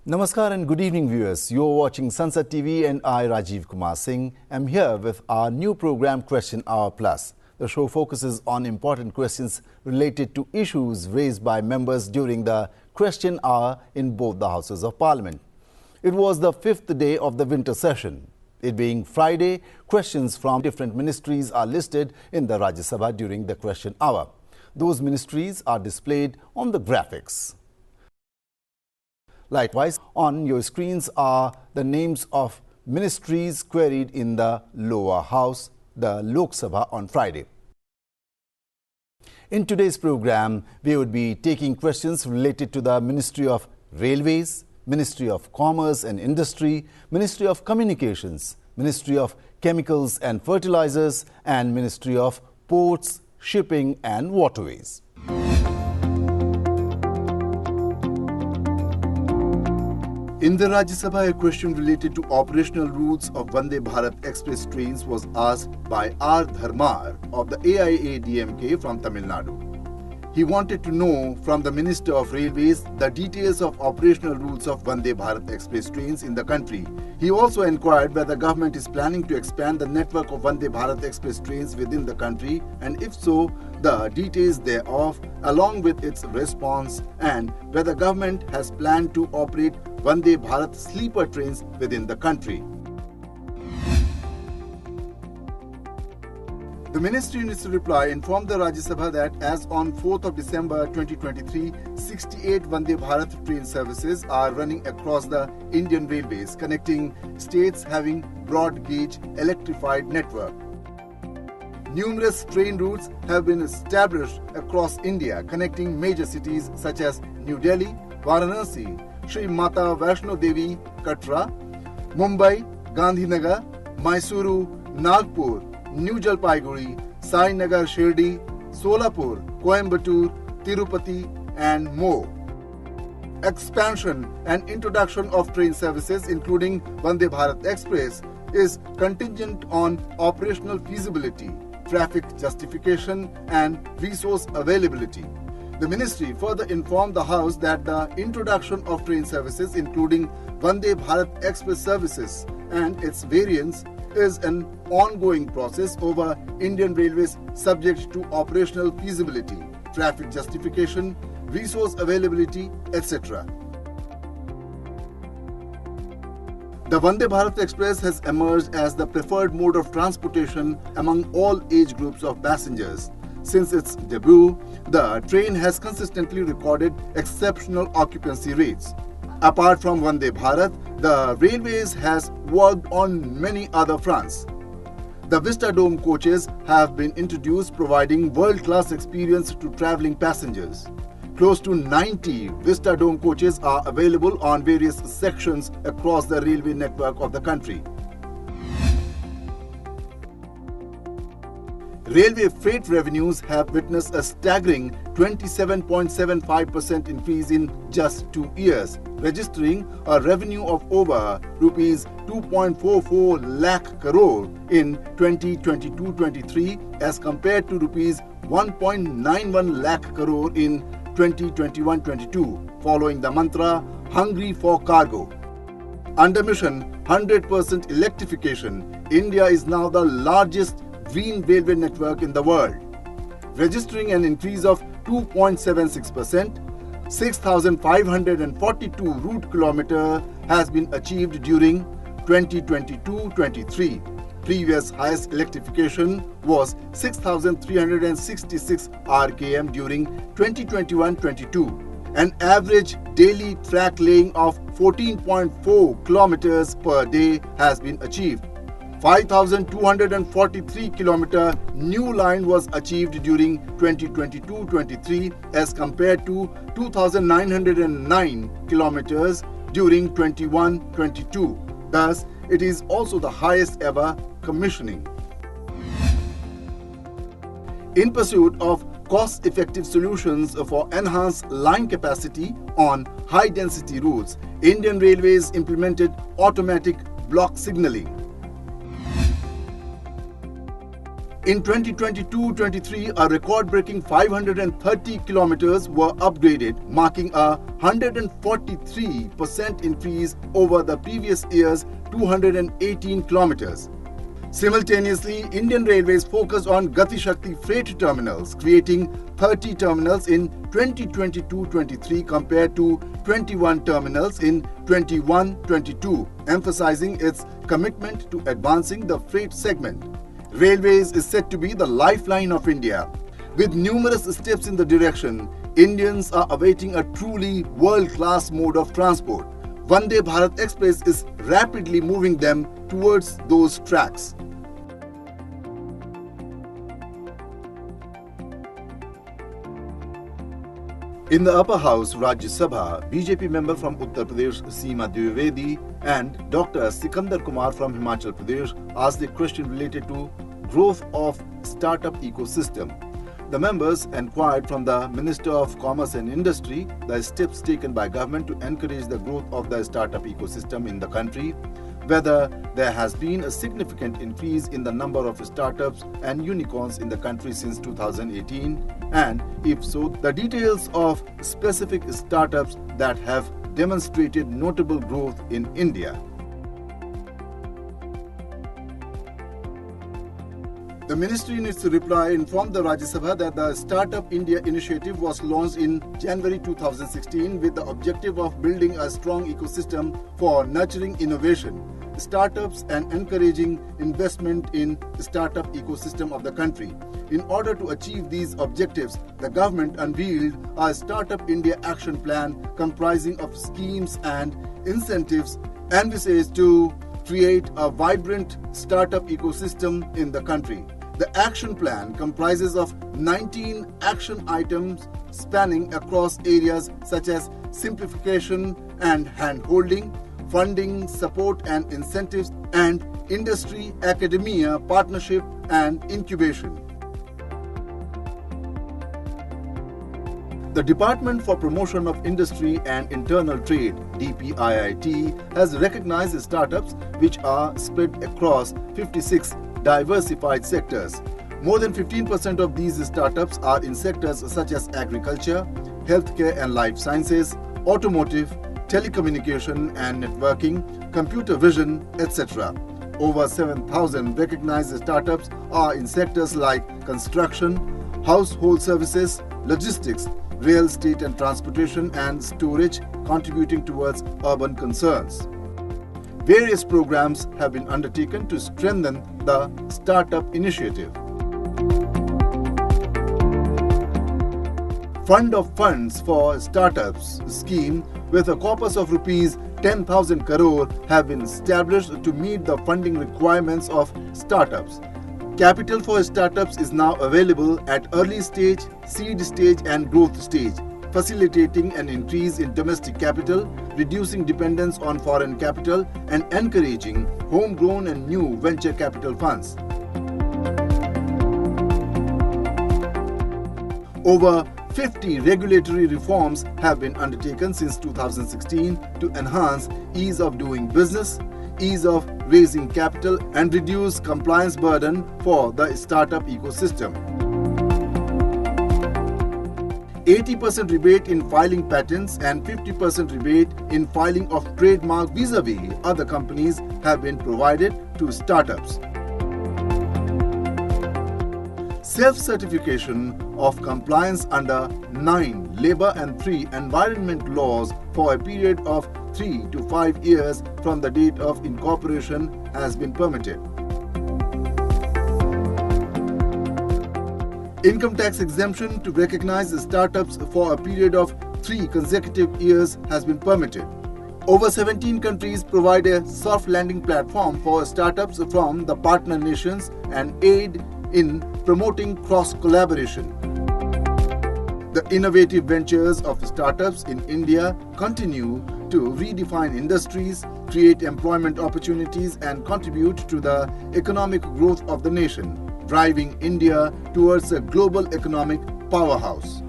Namaskar and good evening viewers. You're watching Sansad TV and I, Rajiv Singh, am here with our new program Question Hour Plus. The show focuses on important questions related to issues raised by members during the Question Hour in both the Houses of Parliament. It was the fifth day of the winter session. It being Friday, questions from different ministries are listed in the Rajya Sabha during the Question Hour. Those ministries are displayed on the graphics. Likewise, on your screens are the names of ministries queried in the lower house, the Lok Sabha, on Friday. In today's program, we would be taking questions related to the Ministry of Railways, Ministry of Commerce and Industry, Ministry of Communications, Ministry of Chemicals and Fertilizers, and Ministry of Ports, Shipping and Waterways. In the Rajya Sabha, a question related to operational routes of Vande Bharat Express trains was asked by R. Dharmar of the AIADMK from Tamil Nadu. He wanted to know from the Minister of Railways the details of operational routes of Vande Bharat Express trains in the country. He also inquired whether the government is planning to expand the network of Vande Bharat Express trains within the country, and if so, the details thereof, along with its response, and whether the government has planned to operate Vande Bharat sleeper trains within the country. The ministry in its reply informed the Rajya Sabha that as on 4th of December 2023, 68 Vande Bharat train services are running across the Indian Railways, connecting states having broad gauge electrified network. Numerous train routes have been established across India, connecting major cities such as New Delhi, Varanasi, Shri Mata Vaishno Devi, Katra, Mumbai, Gandhinagar, Mysuru, Nagpur, New Jalpaiguri, Sainagar Shirdi, Solapur, Coimbatore, Tirupati and more. Expansion and introduction of train services including Vande Bharat Express is contingent on operational feasibility, traffic justification and resource availability. The ministry further informed the House that the introduction of train services including Vande Bharat Express services and its variants is an ongoing process over Indian Railways subject to operational feasibility, traffic justification, resource availability, etc. The Vande Bharat Express has emerged as the preferred mode of transportation among all age groups of passengers. Since its debut, the train has consistently recorded exceptional occupancy rates. Apart from Vande Bharat, the Railways has worked on many other fronts. The Vista Dome coaches have been introduced, providing world-class experience to travelling passengers. Close to 90 Vista Dome coaches are available on various sections across the railway network of the country. Railway freight revenues have witnessed a staggering 27.75% increase in just 2 years, registering a revenue of over rupees 2.44 lakh crore in 2022-23 as compared to rupees 1.91 lakh crore in 2021-22, following the mantra "Hungry for Cargo." Under mission 100% electrification, India is now the largest green railway network in the world, registering an increase of 2.76%. 6,542 route kilometer has been achieved during 2022-23. Previous highest electrification was 6,366 RKM during 2021-22. An average daily track laying of 14.4 kilometers per day has been achieved. 5,243 kilometer new line was achieved during 2022-23 as compared to 2,909 kilometers during 21-22. Thus, it is also the highest ever commissioning. In pursuit of cost-effective solutions for enhanced line capacity on high-density routes, Indian Railways implemented automatic block signalling. In 2022-23, a record-breaking 530 kilometers were upgraded, marking a 143% increase over the previous year's 218 kilometers. Simultaneously, Indian Railways focused on Gati Shakti freight terminals, creating 30 terminals in 2022-23 compared to 21 terminals in 21-22, emphasizing its commitment to advancing the freight segment. Railways is said to be the lifeline of India. With numerous steps in the direction, Indians are awaiting a truly world-class mode of transport. Vande Bharat Express is rapidly moving them towards those tracks. In the upper house, Rajya Sabha, BJP member from Uttar Pradesh Seema Dwivedi and Dr. Sikandar Kumar from Himachal Pradesh asked a question related to growth of startup ecosystem. The members inquired from the Minister of Commerce and Industry the steps taken by government to encourage the growth of the startup ecosystem in the country, whether there has been a significant increase in the number of startups and unicorns in the country since 2018, and if so, the details of specific startups that have demonstrated notable growth in India. The ministry in its reply informed the Rajya Sabha that the Startup India initiative was launched in January 2016 with the objective of building a strong ecosystem for nurturing innovation, startups and encouraging investment in the startup ecosystem of the country. In order to achieve these objectives, the government unveiled a Startup India action plan comprising of schemes and incentives envisaged to create a vibrant startup ecosystem in the country. The action plan comprises of 19 action items spanning across areas such as simplification and hand-holding, funding, support and incentives, and industry, academia, partnership and incubation. The Department for Promotion of Industry and Internal Trade (DPIIT) has recognized startups which are spread across 56 diversified sectors. More than 15% of these startups are in sectors such as agriculture, healthcare and life sciences, automotive, telecommunication and networking, computer vision, etc. Over 7,000 recognized startups are in sectors like construction, household services, logistics, real estate and transportation and storage, contributing towards urban concerns. Various programs have been undertaken to strengthen the startup initiative. Fund of Funds for Startups scheme with a corpus of rupees 10,000 crore have been established to meet the funding requirements of startups. Capital for startups is now available at early stage, seed stage and growth stage, facilitating an increase in domestic capital, reducing dependence on foreign capital and encouraging homegrown and new venture capital funds. Over 50 regulatory reforms have been undertaken since 2016 to enhance ease of doing business, ease of raising capital and reduce compliance burden for the startup ecosystem. 80% rebate in filing patents and 50% rebate in filing of trademark vis-a-vis other companies have been provided to startups. Self-certification of compliance under 9 labour and 3 environment laws for a period of 3 to 5 years from the date of incorporation has been permitted. Income tax exemption to recognize the startups for a period of 3 consecutive years has been permitted. Over 17 countries provide a soft landing platform for startups from the partner nations and aid in promoting cross-collaboration. The innovative ventures of startups in India continue to redefine industries, create employment opportunities and contribute to the economic growth of the nation, driving India towards a global economic powerhouse.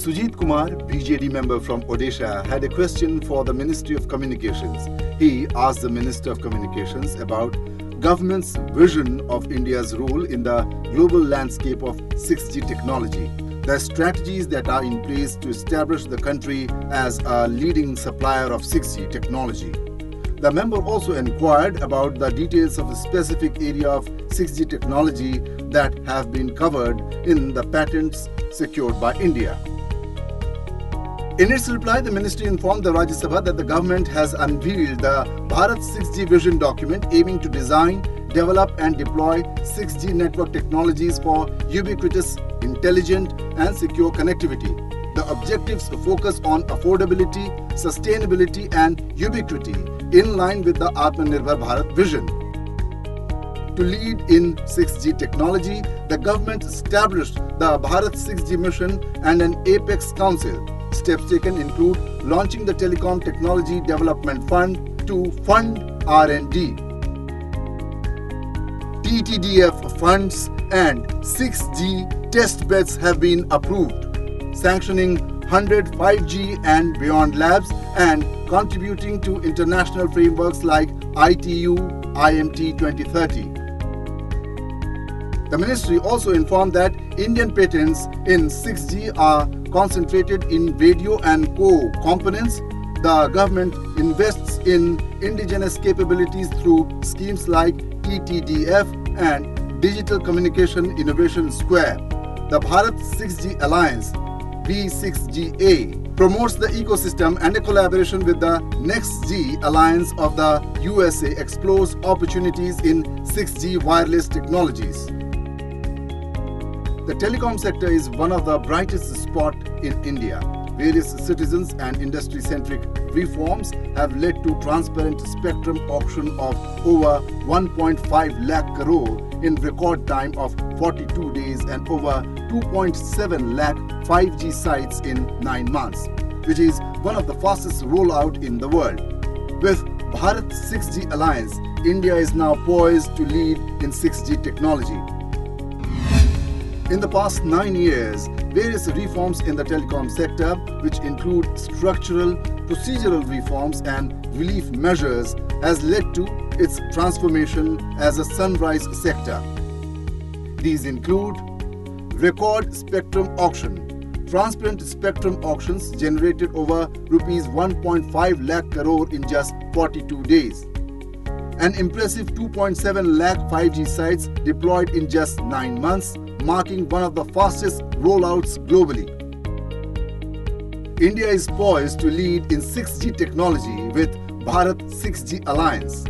Sujit Kumar, BJD member from Odisha, had a question for the Ministry of Communications. He asked the Minister of Communications about government's vision of India's role in the global landscape of 6G technology, the strategies that are in place to establish the country as a leading supplier of 6G technology. The member also inquired about the details of a specific area of 6G technology that have been covered in the patents secured by India. In its reply, the ministry informed the Rajya Sabha that the government has unveiled the Bharat 6G Vision document aiming to design, develop and deploy 6G network technologies for ubiquitous, intelligent and secure connectivity. The objectives focus on affordability, sustainability and ubiquity in line with the Atmanirbhar Bharat vision. To lead in 6G technology, the government established the Bharat 6G mission and an Apex Council. Steps taken include launching the Telecom Technology Development Fund to fund R&D, TTDF funds and 6G test beds have been approved, sanctioning 100 5G and beyond labs and contributing to international frameworks like ITU IMT 2030. The ministry also informed that Indian patents in 6G are concentrated in radio and co-components. The government invests in indigenous capabilities through schemes like TTDF and Digital Communication Innovation Square. The Bharat 6G Alliance B6GA promotes the ecosystem and a collaboration with the NextG Alliance of the USA explores opportunities in 6G wireless technologies. The telecom sector is one of the brightest spots in India. Various citizens and industry-centric reforms have led to transparent spectrum auction of over 1.5 lakh crore in record time of 42 days and over 2.7 lakh 5G sites in 9 months, which is one of the fastest rollout in the world. With Bharat 6G Alliance, India is now poised to lead in 6G technology. In the past 9 years, various reforms in the telecom sector, which include structural, procedural reforms and relief measures, has led to its transformation as a sunrise sector. These include record spectrum auction. Transparent spectrum auctions generated over rupees 1.5 lakh crore in just 42 days. An impressive 2.7 lakh 5G sites deployed in just 9 months, marking one of the fastest rollouts globally. India is poised to lead in 6G technology with Bharat 6G Alliance.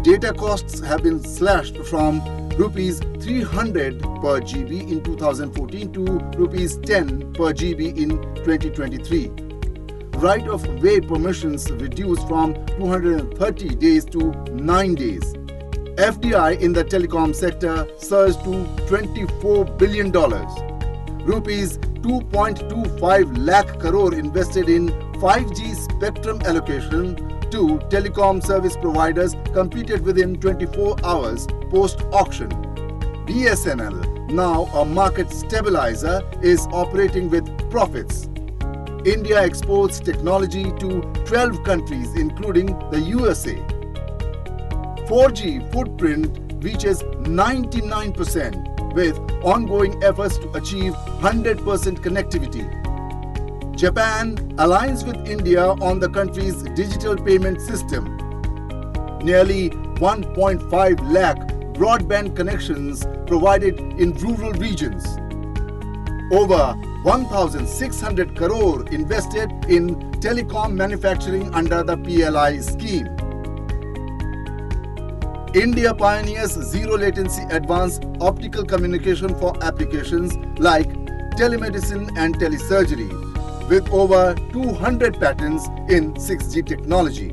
Data costs have been slashed from rupees 300 per GB in 2014 to rupees 10 per GB in 2023. Right-of-way permissions reduced from 230 days to 9 days. FDI in the telecom sector surged to $24 billion. Rupees 2.25 lakh crore invested in 5G spectrum allocation to telecom service providers completed within 24 hours post-auction. BSNL, now a market stabilizer, is operating with profits. India exports technology to 12 countries including the USA. 4G footprint reaches 99% with ongoing efforts to achieve 100% connectivity. Japan aligns with India on the country's digital payment system. Nearly 1.5 lakh broadband connections provided in rural regions. Over 1,600 crore invested in telecom manufacturing under the PLI scheme. India pioneers zero-latency advanced optical communication for applications like telemedicine and telesurgery, with over 200 patents in 6G technology.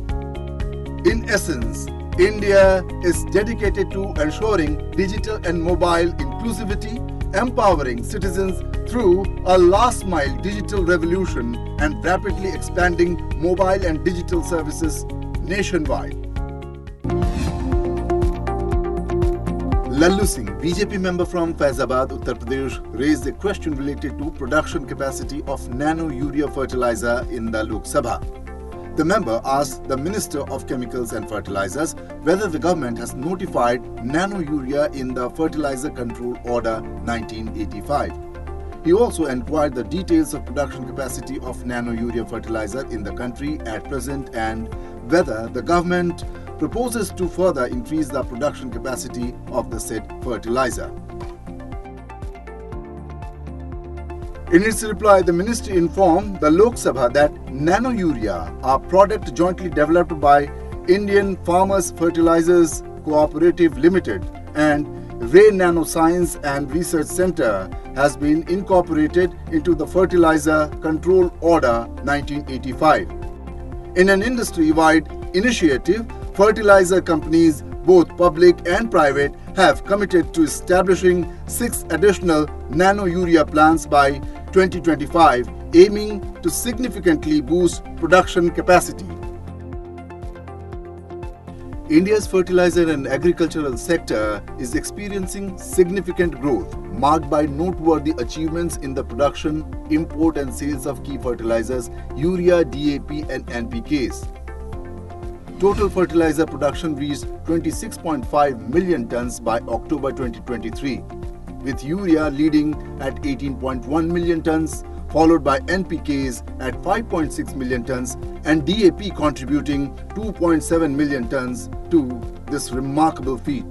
In essence, India is dedicated to ensuring digital and mobile inclusivity, empowering citizens through a last-mile digital revolution and rapidly expanding mobile and digital services nationwide. Lallu Singh, BJP member from Faizabad, Uttar Pradesh, raised a question related to production capacity of nano-urea fertilizer in the Lok Sabha. The member asked the Minister of Chemicals and Fertilizers whether the government has notified nano-urea in the Fertilizer Control Order 1985. He also inquired the details of production capacity of nano-urea fertilizer in the country at present and whether the government proposes to further increase the production capacity of the said fertilizer. In its reply, the ministry informed the Lok Sabha that nano-urea, a product jointly developed by Indian Farmers Fertilizers Cooperative Limited and Ray Nanoscience and Research Center, has been incorporated into the Fertilizer Control Order 1985. In an industry-wide initiative, fertilizer companies, both public and private, have committed to establishing 6 additional nano-urea plants by 2025, aiming to significantly boost production capacity. India's fertilizer and agricultural sector is experiencing significant growth, marked by noteworthy achievements in the production, import and sales of key fertilizers, urea, DAP and NPKs. Total fertilizer production reached 26.5 million tons by October 2023, with urea leading at 18.1 million tons, followed by NPKs at 5.6 million tons and DAP contributing 2.7 million tons to this remarkable feat.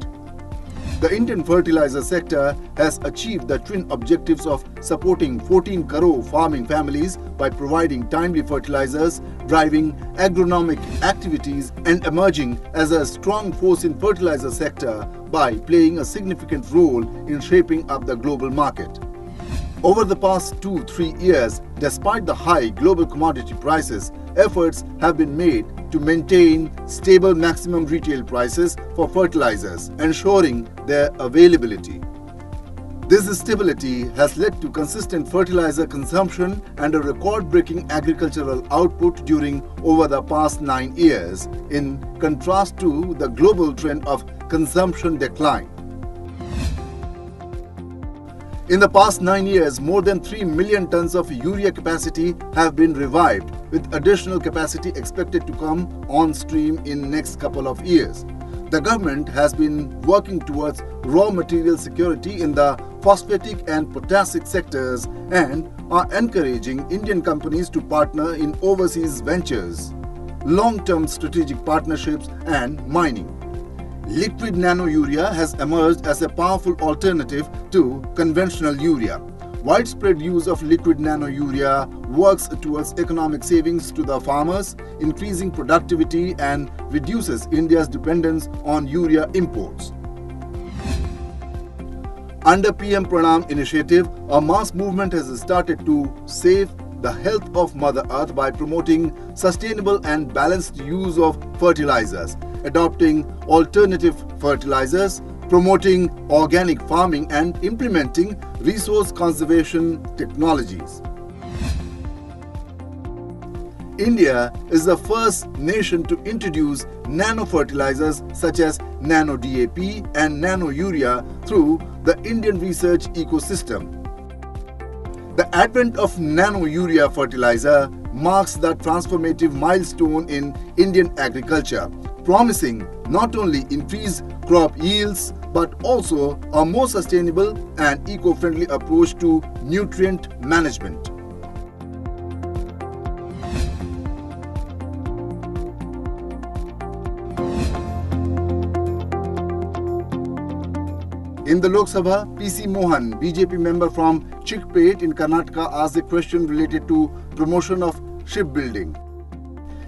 The Indian fertilizer sector has achieved the twin objectives of supporting 14 crore farming families by providing timely fertilizers, driving agronomic activities and emerging as a strong force in fertilizer sector by playing a significant role in shaping up the global market. Over the past 2-3 years, despite the high global commodity prices, efforts have been made to maintain stable maximum retail prices for fertilizers, ensuring their availability. This stability has led to consistent fertilizer consumption and a record-breaking agricultural output during over the past 9 years, in contrast to the global trend of consumption decline. In the past 9 years, more than 3 million tons of urea capacity have been revived, with additional capacity expected to come on stream in next couple of years. The government has been working towards raw material security in the phosphatic and potassic sectors and are encouraging Indian companies to partner in overseas ventures, long-term strategic partnerships and mining. Liquid nano-urea has emerged as a powerful alternative to conventional urea. Widespread use of liquid nano-urea works towards economic savings to the farmers, increasing productivity and reduces India's dependence on urea imports. Under PM Pranam initiative, a mass movement has started to save the health of Mother Earth by promoting sustainable and balanced use of fertilizers, adopting alternative fertilizers, promoting organic farming and implementing resource conservation technologies. India is the first nation to introduce nano-fertilizers such as nano-DAP and nano-urea through the Indian research ecosystem. The advent of nano-urea fertilizer marks the transformative milestone in Indian agriculture, promising not only increased crop yields but also a more sustainable and eco-friendly approach to nutrient management. In the Lok Sabha, PC Mohan, BJP member from Chikpet in Karnataka, asked a question related to promotion of shipbuilding.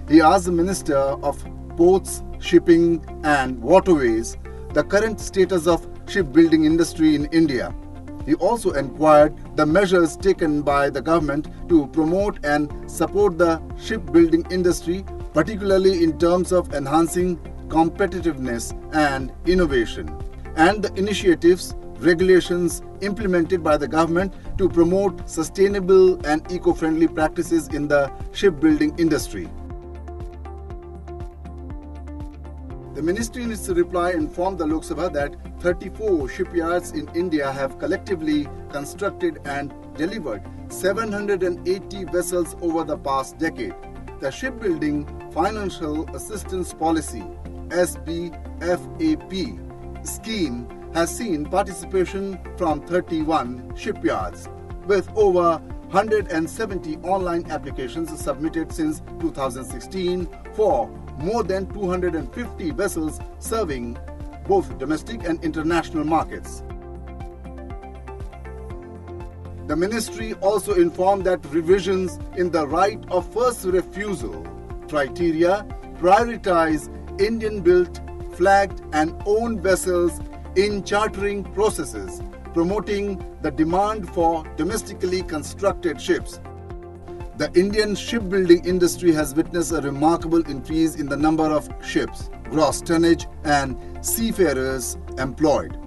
He asked the Minister of Ports, Shipping and Waterways the current status of shipbuilding industry in India. He also inquired the measures taken by the government to promote and support the shipbuilding industry, particularly in terms of enhancing competitiveness and innovation, and the initiatives, regulations implemented by the government to promote sustainable and eco-friendly practices in the shipbuilding industry. The ministry in its reply informed the Lok Sabha that 34 shipyards in India have collectively constructed and delivered 780 vessels over the past decade. The Shipbuilding Financial Assistance Policy (SBFAP) scheme has seen participation from 31 shipyards, with over 170 online applications submitted since 2016 for more than 250 vessels serving both domestic and international markets. The ministry also informed that revisions in the right of first refusal criteria prioritize Indian-built, flagged and owned vessels in chartering processes, promoting the demand for domestically constructed ships. The Indian shipbuilding industry has witnessed a remarkable increase in the number of ships, gross tonnage and seafarers employed.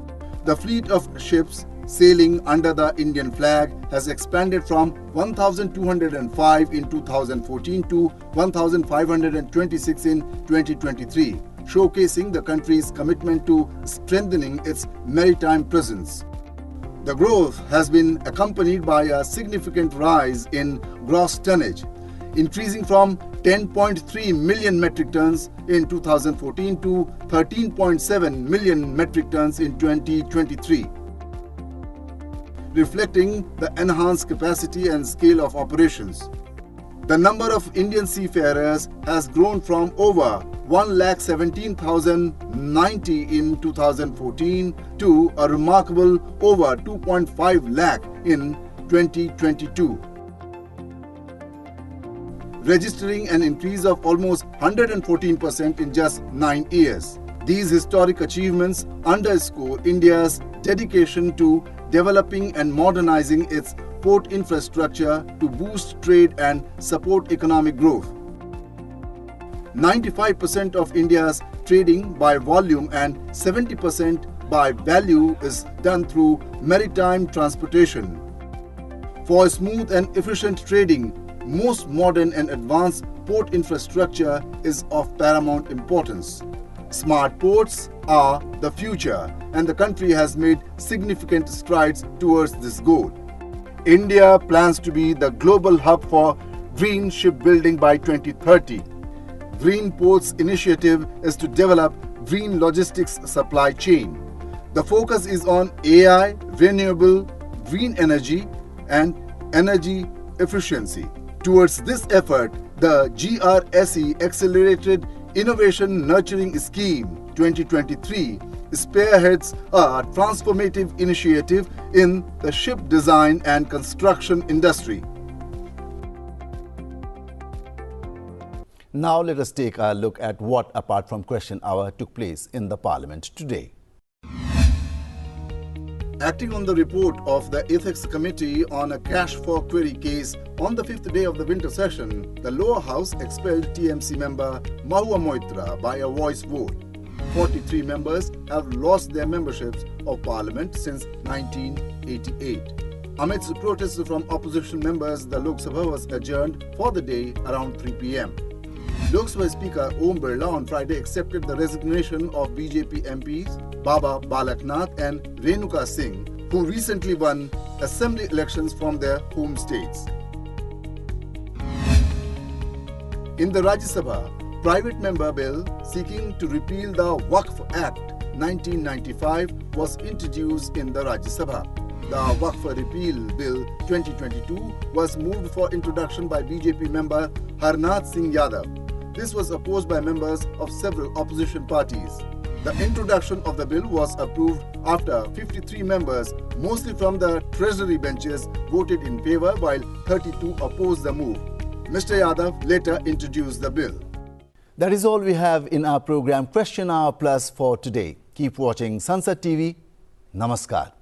The fleet of ships sailing under the Indian flag has expanded from 1,205 in 2014 to 1,526 in 2023, showcasing the country's commitment to strengthening its maritime presence. The growth has been accompanied by a significant rise in gross tonnage, increasing from 10.3 million metric tons in 2014 to 13.7 million metric tons in 2023, reflecting the enhanced capacity and scale of operations. The number of Indian seafarers has grown from over 1,17,090 in 2014 to a remarkable over 2.5 lakh in 2022, registering an increase of almost 114% in just 9 years. These historic achievements underscore India's dedication to developing and modernizing its port infrastructure to boost trade and support economic growth. 95% of India's trading by volume and 70% by value is done through maritime transportation. For smooth and efficient trading, most modern and advanced port infrastructure is of paramount importance. Smart ports are the future, and the country has made significant strides towards this goal. India plans to be the global hub for green shipbuilding by 2030. Green Ports Initiative is to develop green logistics supply chain. The focus is on AI, renewable, green energy and energy efficiency. Towards this effort, the GRSE Accelerated Innovation Nurturing Scheme 2023 spearheads a transformative initiative in the ship design and construction industry. Now let us take a look at what, apart from question hour, took place in the Parliament today. Acting on the report of the Ethics Committee on a cash for query case on the 5th day of the winter session, the lower house expelled TMC member Mahua Moitra by a voice vote. 43 members have lost their memberships of Parliament since 1988. Amidst protests from opposition members, the Lok Sabha was adjourned for the day around 3 p.m. Lok Sabha Speaker Om Birla on Friday accepted the resignation of BJP MPs Baba Balaknath and Renuka Singh, who recently won assembly elections from their home states. In the Rajya Sabha, private member bill seeking to repeal the Waqf Act 1995 was introduced in the Rajya Sabha. The Waqf Repeal Bill 2022 was moved for introduction by BJP member Harnath Singh Yadav. This was opposed by members of several opposition parties. The introduction of the bill was approved after 53 members, mostly from the Treasury benches, voted in favour while 32 opposed the move. Mr. Yadav later introduced the bill. That is all we have in our program Question Hour Plus for today. Keep watching Sansad TV. Namaskar.